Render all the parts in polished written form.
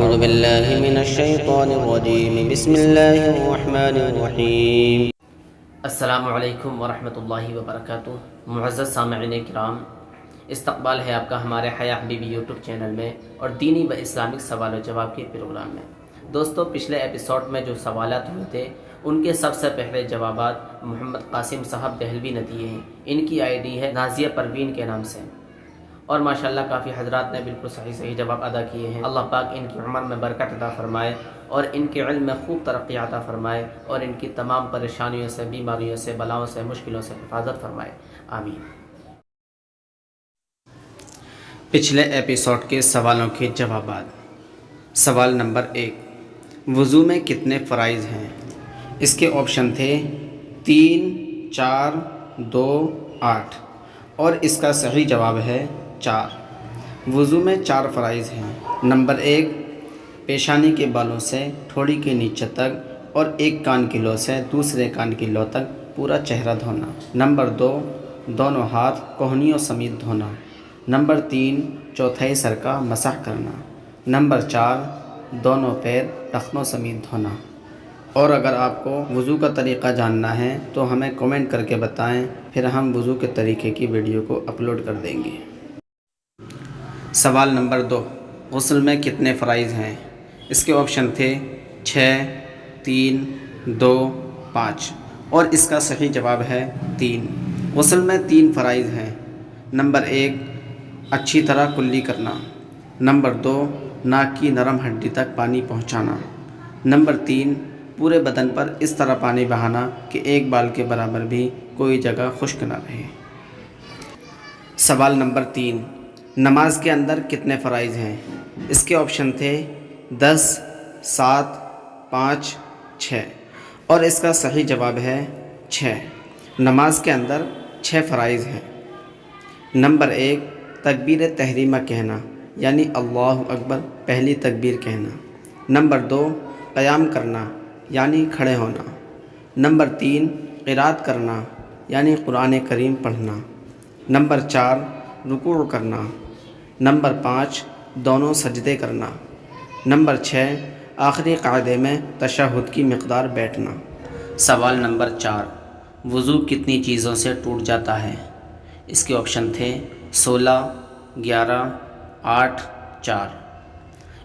أعوذ بالله من الشيطان الرجيم بسم الله الرحمن الرحیم۔ السلام علیکم ورحمۃ اللہ وبرکاتہ۔ معزز سامعین کرام، استقبال ہے آپ کا ہمارے حیا حبیبی یوٹیوب چینل میں اور دینی و اسلامک سوال و جواب کے پروگرام میں۔ دوستو، پچھلے ایپیسوڈ میں جو سوالات ہوئے تھے ان کے سب سے پہلے جوابات محمد قاسم صاحب دہلوی نے دیے ہیں۔ ان کی آئی ڈی ہے نازیہ پروین کے نام سے، اور ماشاءاللہ کافی حضرات نے بالکل صحیح جواب ادا کیے ہیں۔ اللہ پاک ان کی عمر میں برکت عطا فرمائے اور ان کے علم میں خوب ترقی عطا فرمائے اور ان کی تمام پریشانیوں سے، بیماریوں سے، بلاؤں سے، مشکلوں سے حفاظت فرمائے، آمین۔ پچھلے ایپیسوڈ کے سوالوں کے جوابات۔ سوال نمبر 1، وضو میں کتنے فرائض ہیں؟ اس کے آپشن تھے 3، 4، 2، 8، اور اس کا صحیح جواب ہے 4۔ وضو میں 4 فرائض ہیں۔ نمبر 1، پیشانی کے بالوں سے ٹھوڑی کے نیچے تک اور ایک کان کی لو سے دوسرے کان کی لو تک پورا چہرہ دھونا۔ نمبر 2، دونوں ہاتھ کوہنیوں سمیت دھونا۔ نمبر 3، چوتھائی سر کا مسح کرنا۔ نمبر 4، دونوں پیر ٹخنوں سمیت دھونا۔ اور اگر آپ کو وضو کا طریقہ جاننا ہے تو ہمیں کمنٹ کر کے بتائیں، پھر ہم وضو کے طریقے کی ویڈیو کو اپلوڈ کر دیں گے۔ سوال نمبر 2، غسل میں کتنے فرائض ہیں؟ اس کے آپشن تھے 6، 3، 2، 5، اور اس کا صحیح جواب ہے 3۔ غسل میں 3 فرائض ہیں۔ نمبر 1، اچھی طرح کلی کرنا۔ نمبر 2، ناک کی نرم ہڈی تک پانی پہنچانا۔ نمبر 3، پورے بدن پر اس طرح پانی بہانا کہ ایک بال کے برابر بھی کوئی جگہ خشک نہ رہے۔ سوال نمبر 3، نماز کے اندر کتنے فرائض ہیں؟ اس کے آپشن تھے 10، 7، 5، 6، اور اس کا صحیح جواب ہے 6۔ نماز کے اندر 6 فرائض ہیں۔ نمبر 1، تکبیر تحریمہ کہنا، یعنی اللہ اکبر پہلی تکبیر کہنا۔ نمبر 2، قیام کرنا، یعنی کھڑے ہونا۔ نمبر 3، قرات کرنا، یعنی قرآن کریم پڑھنا۔ نمبر 4، رکوع کرنا۔ نمبر 5، دونوں سجدے کرنا۔ نمبر 6، آخری قاعدے میں تشہد کی مقدار بیٹھنا۔ سوال نمبر 4، وضو کتنی چیزوں سے ٹوٹ جاتا ہے؟ اس کے آپشن تھے 16، 11، 8، 4۔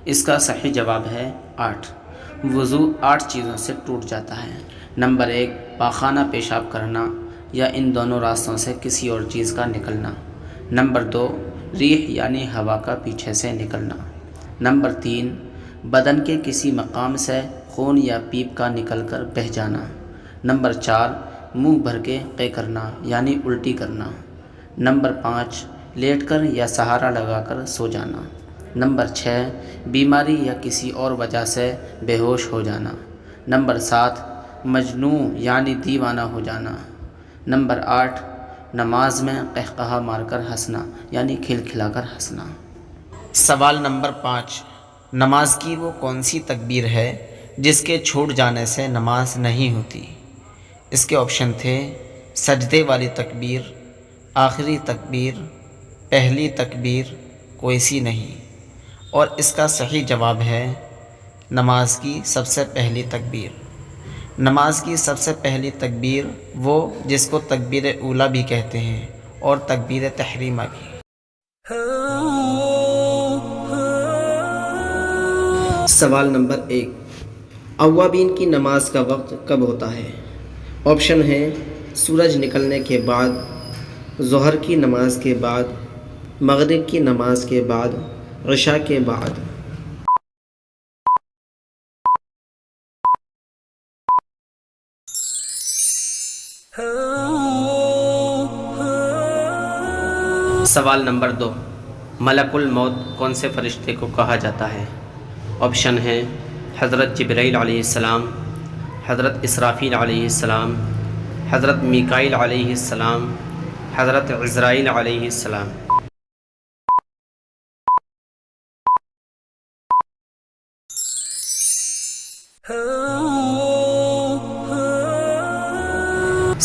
اس کا صحیح جواب ہے 8۔ وضو 8 چیزوں سے ٹوٹ جاتا ہے۔ نمبر 1، پاخانہ پیشاب کرنا یا ان دونوں راستوں سے کسی اور چیز کا نکلنا۔ نمبر 2، ریح یعنی ہوا کا پیچھے سے نکلنا۔ نمبر 3، بدن کے کسی مقام سے خون یا پیپ کا نکل کر بہہ جانا۔ نمبر 4، منہ بھر کے قے کرنا، یعنی الٹی کرنا۔ نمبر 5، لیٹ کر یا سہارا لگا کر سو جانا۔ نمبر 6، بیماری یا کسی اور وجہ سے بے ہوش ہو جانا۔ نمبر 7، مجنون یعنی دیوانہ ہو جانا۔ نمبر 8، نماز میں قہقہا مار کر ہنسنا، یعنی کھلکھلا کر ہنسنا۔ سوال نمبر 5، نماز کی وہ کون سی تکبیر ہے جس کے چھوٹ جانے سے نماز نہیں ہوتی؟ اس کے آپشن تھے سجدے والی تکبیر، آخری تکبیر، پہلی تکبیر، کوئی سی نہیں، اور اس کا صحیح جواب ہے نماز کی سب سے پہلی تکبیر۔ نماز کی سب سے پہلی تکبیر وہ جس کو تکبیر اولیٰ بھی کہتے ہیں اور تکبیر تحریمہ بھی۔ سوال نمبر 1، اوابین کی نماز کا وقت کب ہوتا ہے؟ آپشن ہے سورج نکلنے کے بعد، ظہر کی نماز کے بعد، مغرب کی نماز کے بعد، عشاء کے بعد۔ سوال نمبر 2، ملک الموت کون سے فرشتے کو کہا جاتا ہے؟ آپشن ہیں حضرت جبرائیل علیہ السلام، حضرت اسرافیل علیہ السلام، حضرت میکائیل علیہ السلام، حضرت عزرائیل علیہ السلام۔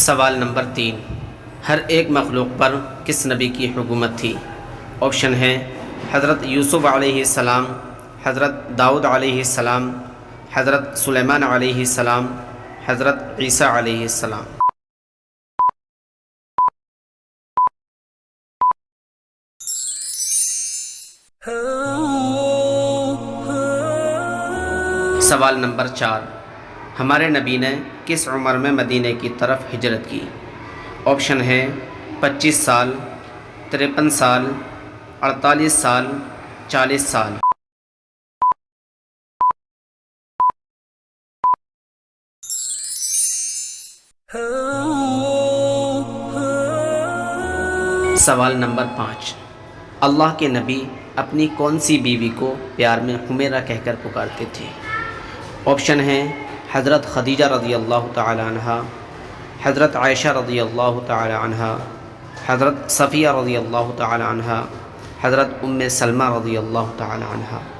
سوال نمبر 3، ہر ایک مخلوق پر کس نبی کی حکومت تھی؟ آپشن ہے حضرت یوسف علیہ السلام، حضرت داؤد علیہ السلام، حضرت سلیمان علیہ السلام، حضرت عیسیٰ علیہ السلام۔ سوال نمبر 4، ہمارے نبی نے کس عمر میں مدینے کی طرف ہجرت کی؟ آپشن ہے 25 سال، 53 سال، 48 سال، 40 سال۔ سوال نمبر 5، اللہ کے نبی اپنی کون سی بیوی کو پیار میں حمیرہ کہہ کر پکارتے تھے؟ آپشن ہیں حضرت خدیجہ رضی اللہ تعالی عنہ، حضرت عائشہ رضی اللہ تعالی عنہ، حضرت صفیہ رضی اللہ تعالی عنہ، حضرت سلمہ رضی اللہ تعالی عنہ۔